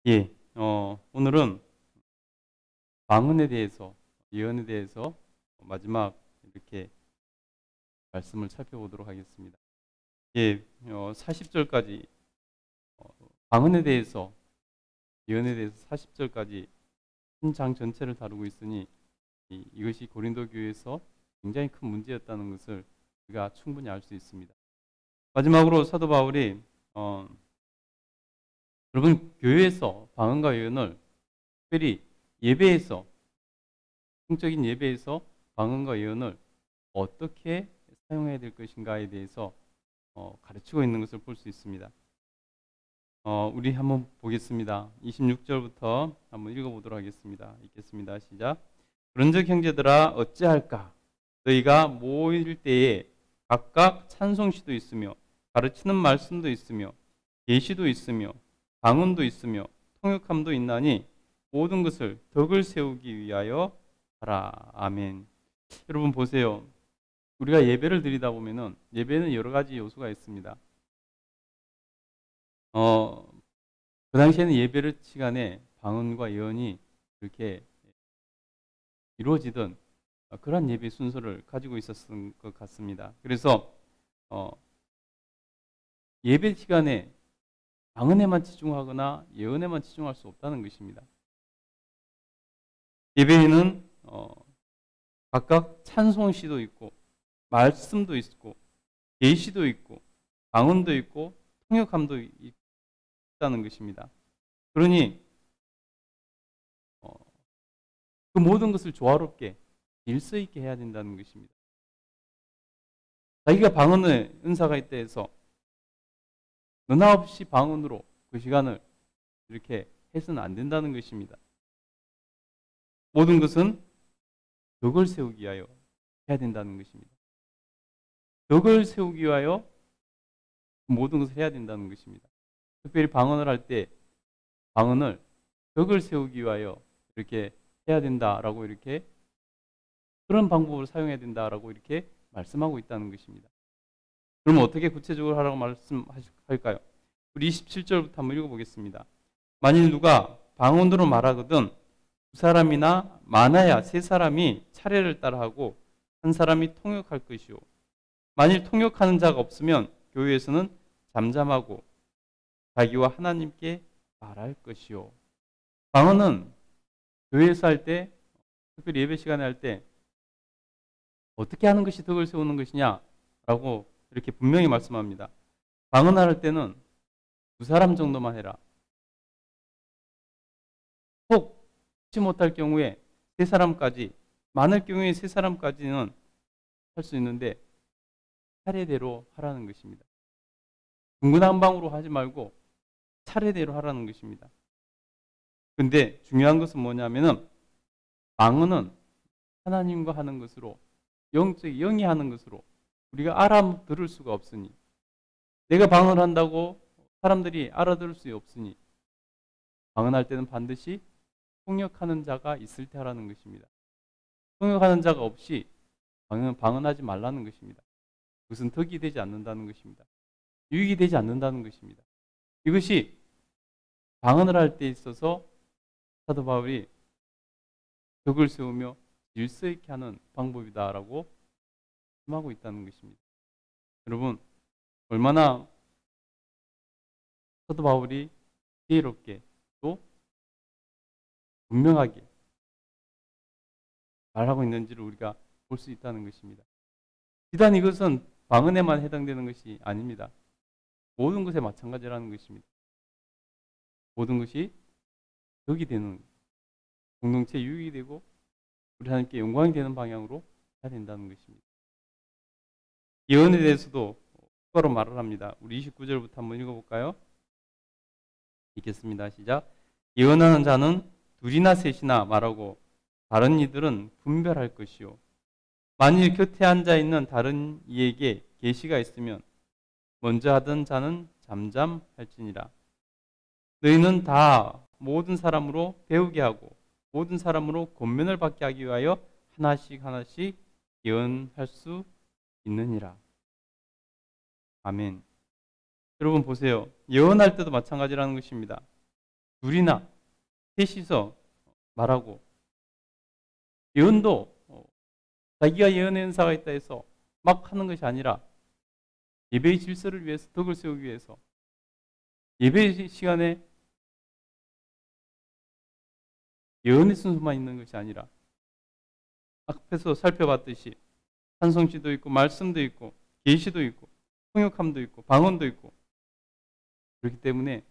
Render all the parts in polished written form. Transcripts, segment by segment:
예, 오늘은 방언에 대해서, 예언에 대해서 마지막 이렇게 말씀을 살펴보도록 하겠습니다. 예, 40절까지, 방언에 대해서, 예언에 대해서 40절까지 한 장 전체를 다루고 있으니 이것이 고린도 교회에서 굉장히 큰 문제였다는 것을 우리가 충분히 알 수 있습니다. 마지막으로 사도 바울이, 여러분, 교회에서 방언과 예언을 특별히 예배에서 성적인 예배에서 방언과 예언을 어떻게 사용해야 될 것인가에 대해서 가르치고 있는 것을 볼 수 있습니다. 우리 한번 보겠습니다. 26절부터 한번 읽어보도록 하겠습니다. 읽겠습니다. 시작. 그런즉 형제들아 어찌할까? 너희가 모일 때에 각각 찬송시도 있으며 가르치는 말씀도 있으며 계시도 있으며 방언도 있으며 통역함도 있나니 모든 것을 덕을 세우기 위하여 하라. 아멘. 여러분 보세요. 우리가 예배를 드리다 보면은 예배는 여러 가지 요소가 있습니다. 그 당시에는 예배를 시간에 방언과 예언이 이렇게 이루어지던 그런 예배 순서를 가지고 있었던 것 같습니다. 그래서 예배 시간에 방언에만 집중하거나 예언에만 집중할 수 없다는 것입니다. 예배에는 각각 찬송시도 있고 말씀도 있고 계시도 있고 방언도 있고 통역함도 있다는 것입니다. 그러니 그 모든 것을 조화롭게 질서 있게 해야 된다는 것입니다. 자기가 방언의 은사가 있다 해서 너나 없이 방언으로 그 시간을 이렇게 해서는 안 된다는 것입니다. 모든 것은 덕을 세우기 위하여 해야 된다는 것입니다. 덕을 세우기 위하여 모든 것을 해야 된다는 것입니다. 특별히 방언을 할 때 방언을 덕을 세우기 위하여 이렇게 해야 된다라고 이렇게 그런 방법을 사용해야 된다라고 이렇게 말씀하고 있다는 것입니다. 그러면 어떻게 구체적으로 하라고 말씀할까요? 우리 27절부터 한번 읽어보겠습니다. 만일 누가 방언으로 말하거든 두 사람이나 많아야 세 사람이 차례를 따라하고 한 사람이 통역할 것이요. 만일 통역하는 자가 없으면 교회에서는 잠잠하고 자기와 하나님께 말할 것이요. 방언은 교회에서 할 때, 특별히 예배 시간에 할 때 어떻게 하는 것이 덕을 세우는 것이냐라고 이렇게 분명히 말씀합니다. 방언할 때는 두 사람 정도만 해라. 혹 하지 못할 경우에 세 사람까지, 많을 경우에 세 사람까지는 할 수 있는데 차례대로 하라는 것입니다. 중구난방으로 하지 말고 차례대로 하라는 것입니다. 근데 중요한 것은 뭐냐면은 방언은 하나님과 하는 것으로 영이 하는 것으로 우리가 알아들을 수가 없으니 내가 방언을 한다고 사람들이 알아들을 수 없으니 방언할 때는 반드시 통역하는 자가 있을 때 하라는 것입니다. 통역하는 자가 없이 방언하지 말라는 것입니다. 그것은 덕이 되지 않는다는 것입니다. 유익이 되지 않는다는 것입니다. 이것이 방언을 할 때 있어서 사도 바울이 덕을 세우며 질서 있게 하는 방법이다라고 말씀하고 있다는 것입니다. 여러분 얼마나 사도 바울이 지혜롭게 또 분명하게 말하고 있는지를 우리가 볼 수 있다는 것입니다. 비단 이것은 방언에만 해당되는 것이 아닙니다. 모든 것에 마찬가지라는 것입니다. 모든 것이 덕이 되는 공동체 유익이 되고 우리 하나님께 영광이 되는 방향으로 해야 된다는 것입니다. 예언에 대해서도 똑바로 말을 합니다. 우리 29절부터 한번 읽어볼까요? 읽겠습니다. 시작. 예언하는 자는 둘이나 셋이나 말하고 다른 이들은 분별할 것이요. 만일 곁에 앉아 있는 다른 이에게 계시가 있으면 먼저 하던 자는 잠잠할지니라. 너희는 다 모든 사람으로 배우게 하고 모든 사람으로 권면을 받게 하기 위하여 하나씩 하나씩 예언할 수 있느니라. 아멘. 여러분 보세요. 예언할 때도 마찬가지라는 것입니다. 둘이나 셋이서 말하고, 예언도 자기가 예언의 은사가 있다 해서 막 하는 것이 아니라 예배의 질서를 위해서, 덕을 세우기 위해서 예배 시간에 예언의 순서만 있는 것이 아니라 앞에서 살펴봤듯이 찬송시도 있고 말씀도 있고 계시도 있고 통역함도 있고 방언도 있고, 그렇기 때문에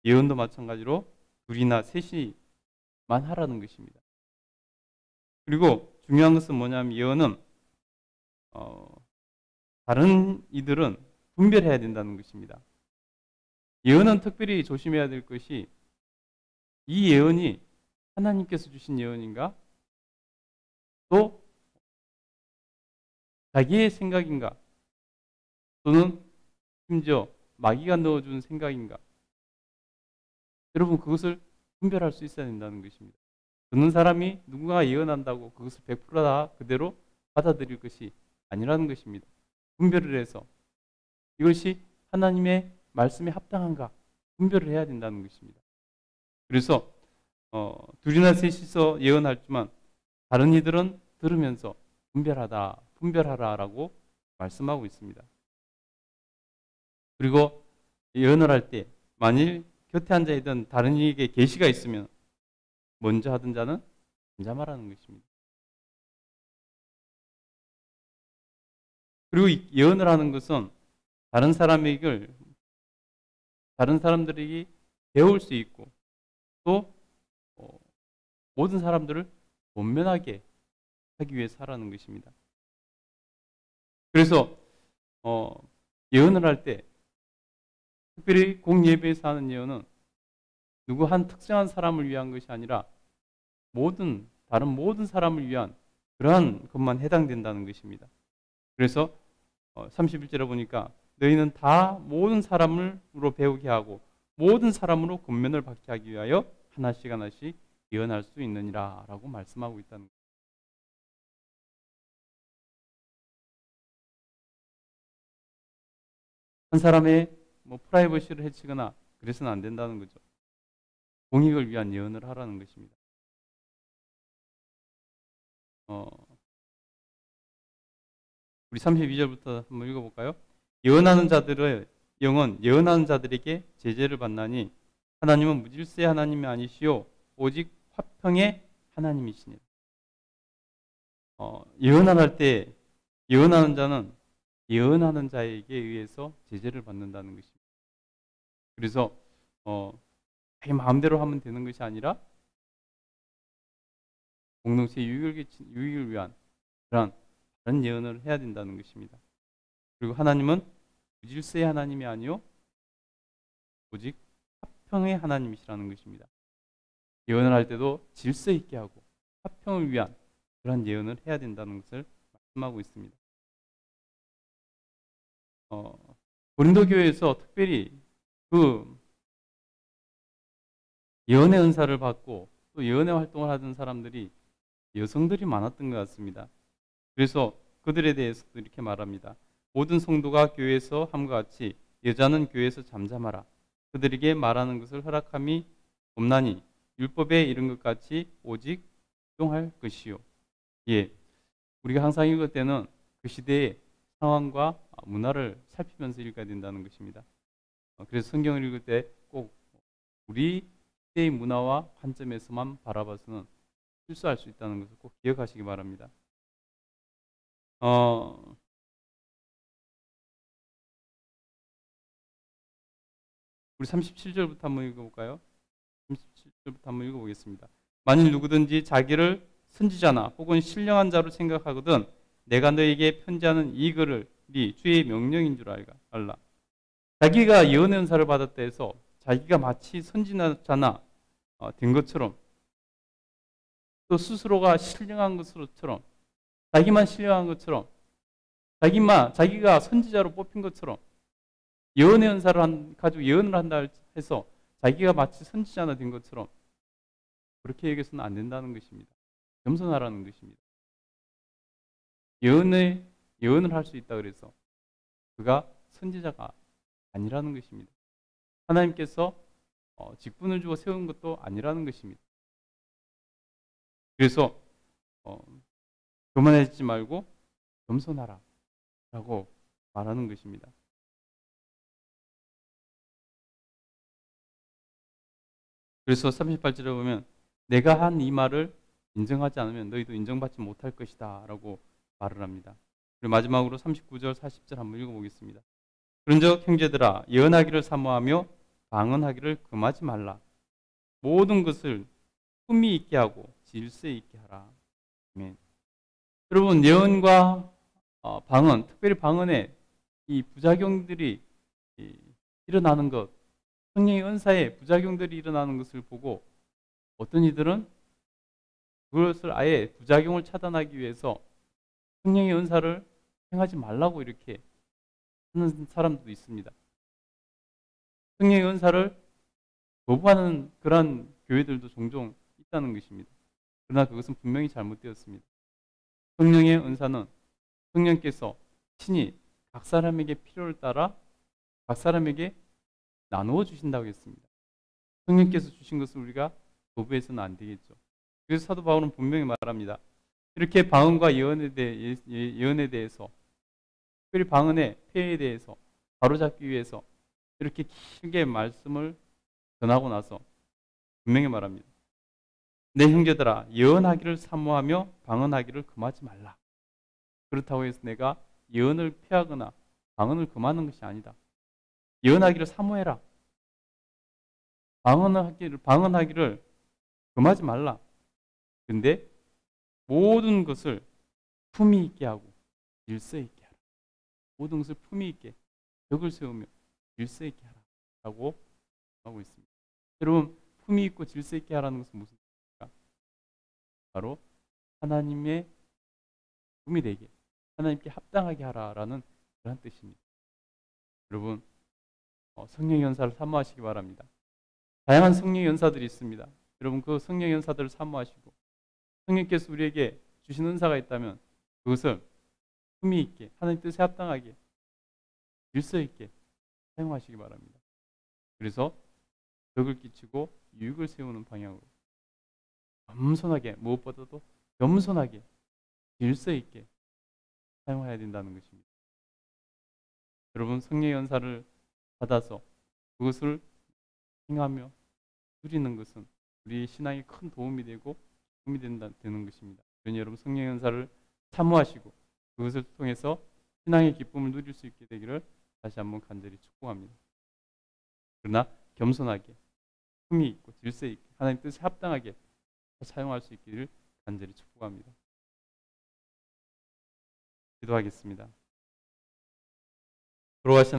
예언도 마찬가지로 둘이나 셋이만 하라는 것입니다. 그리고 중요한 것은 뭐냐면 예언은 다른 이들은 분별해야 된다는 것입니다. 예언은 특별히 조심해야 될 것이, 이 예언이 하나님께서 주신 예언인가? 또 자기의 생각인가? 또는 심지어 마귀가 넣어준 생각인가? 여러분, 그것을 분별할 수 있어야 된다는 것입니다. 듣는 사람이 누군가가 예언한다고 그것을 100%다 그대로 받아들일 것이 아니라는 것입니다. 분별을 해서 이것이 하나님의 말씀에 합당한가 분별을 해야 된다는 것입니다. 그래서 둘이나 셋이서 예언할지만 다른 이들은 들으면서 분별하라라고 말씀하고 있습니다. 그리고 예언을 할 때 만일 곁에 앉아있던 다른 이에게 계시가 있으면 먼저 하던 자는 잠잠하라는 것입니다. 그리고 예언을 하는 것은 다른 사람들에게 배울 수 있고, 또 모든 사람들을 원면하게 하기 위해서 하라는 것입니다. 그래서 예언을 할 때, 특별히 공예배에서 하는 예언은 누구 한 특정한 사람을 위한 것이 아니라 다른 모든 사람을 위한 그러한 것만 해당된다는 것입니다. 그래서 31절에 보니까 너희는 다 모든 사람으로 배우게 하고 모든 사람으로 권면을 받게 하기 위하여 하나씩 하나씩 예언할 수 있느니라 라고 말씀하고 있다는 거예요. 한 사람의 프라이버시를 해치거나 그래서는 안 된다는 거죠. 공익을 위한 예언을 하라는 것입니다. 우리 32절부터 한번 읽어볼까요? 예언하는 자들의 영은 예언하는 자들에게 제재를 받나니 하나님은 무질서의 하나님이 아니시오 오직 화평의 하나님이시니라. 예언할 때 예언하는 자는 예언하는 자에게 의해서 제재를 받는다는 것입니다. 그래서 자기 마음대로 하면 되는 것이 아니라 공동체 유익을 위한 그런 다른 예언을 해야 된다는 것입니다. 그리고 하나님은 무질서의 하나님이 아니요 오직 화평의 하나님이시라는 것입니다. 예언을 할 때도 질서 있게 하고 화평을 위한 그런 예언을 해야 된다는 것을 말씀하고 있습니다. 고린도 교회에서 특별히 그 예언의 은사를 받고 또 예언의 활동을 하던 사람들이 여성들이 많았던 것 같습니다. 그래서 그들에 대해서도 이렇게 말합니다. 모든 성도가 교회에서 함과 같이 여자는 교회에서 잠잠하라. 그들에게 말하는 것을 허락함이 없나니 율법에 이른 것 같이 오직 수용할 것이요. 예, 우리가 항상 읽을 때는 그 시대의 상황과 문화를 살피면서 읽어야 된다는 것입니다. 그래서 성경을 읽을 때 꼭 우리 시대의 문화와 관점에서만 바라봐서는 실수할 수 있다는 것을 꼭 기억하시기 바랍니다. 우리 37절부터 한번 읽어볼까요? 37절부터 한번 읽어보겠습니다. 만일 누구든지 자기를 선지자나 혹은 신령한 자로 생각하거든 내가 너에게 편지하는 이 글이 주의 명령인 줄 알라. 자기가 예언의 은사를 받았다 해서 자기가 마치 선지자나 된 것처럼, 또 스스로가 신령한 것처럼, 자기만 신령한 것처럼, 자기가 선지자로 뽑힌 것처럼 예언의 은사를 가지고 예언을 한다 해서 자기가 마치 선지자나 된 것처럼 그렇게 여겨서는 안 된다는 것입니다. 겸손하라는 것입니다. 예언을 할 수 있다 그래서 그가 선지자가 아니라는 것입니다. 하나님께서 직분을 주고 세운 것도 아니라는 것입니다. 그래서 교만해지지 말고 겸손하라 라고 말하는 것입니다. 그래서 38절에 보면 내가 한 이 말을 인정하지 않으면 너희도 인정받지 못할 것이다 라고 말을 합니다. 그리고 마지막으로 39절 40절 한번 읽어보겠습니다. 그런즉 형제들아 예언하기를 사모하며 방언하기를 금하지 말라. 모든 것을 품위 있게 하고 질서 있게 하라. 아멘. 여러분 예언과 방언, 특별히 방언의 이 부작용들이 일어나는 것, 성령의 은사에 부작용들이 일어나는 것을 보고 어떤 이들은 그것을 아예 부작용을 차단하기 위해서 성령의 은사를 행하지 말라고 이렇게 하는 사람도 있습니다. 성령의 은사를 거부하는 그런 교회들도 종종 있다는 것입니다. 그러나 그것은 분명히 잘못되었습니다. 성령의 은사는 성령께서 친히 각 사람에게 필요를 따라 각 사람에게 나누어 주신다고 했습니다. 성령께서 주신 것을 우리가 거부해서는 안 되겠죠. 그래서 사도 바울은 분명히 말합니다. 이렇게 방언과 예언에 대해서, 특별히 방언의 폐해에 대해서 바로잡기 위해서 이렇게 길게 말씀을 전하고 나서 분명히 말합니다. 내 형제들아 예언하기를 사모하며 방언하기를 금하지 말라. 그렇다고 해서 내가 예언을 폐하거나 방언을 금하는 것이 아니다. 예언하기를 사모해라. 방언하기를 금하지 말라. 근데 모든 것을 품위 있게 하고 질서 있게 하라. 모든 것을 품위 있게 덕을 세우며 질서 있게 하라. 라고 하고 있습니다. 여러분 품위 있고 질서 있게 하라는 것은 무슨 뜻입니까? 바로 하나님의 품이 되게 하나님께 합당하게 하라라는 그런 뜻입니다. 여러분 성령의 연사를 사모하시기 바랍니다. 다양한 성령의 연사들이 있습니다. 여러분 그 성령의 연사들을 사모하시고 성령께서 우리에게 주신 은사가 있다면 그것을 품위 있게 하나님 뜻에 합당하게 질서 있게 사용하시기 바랍니다. 그래서 덕을 끼치고 유익을 세우는 방향으로 겸손하게 무엇보다도 겸손하게 질서 있게 사용해야 된다는 것입니다. 여러분 성령의 연사를 받아서 그것을 행하며 누리는 것은 우리 신앙에 큰 도움이 되고 도움이 되는 것입니다. 그러니 여러분 성령의 연사를 사모하시고 그것을 통해서 신앙의 기쁨을 누릴 수 있게 되기를 다시 한번 간절히 축복합니다. 그러나 겸손하게 품위 있고 질서 있게 하나님 뜻에 합당하게 사용할 수 있기를 간절히 축복합니다. 기도하겠습니다. 돌아가신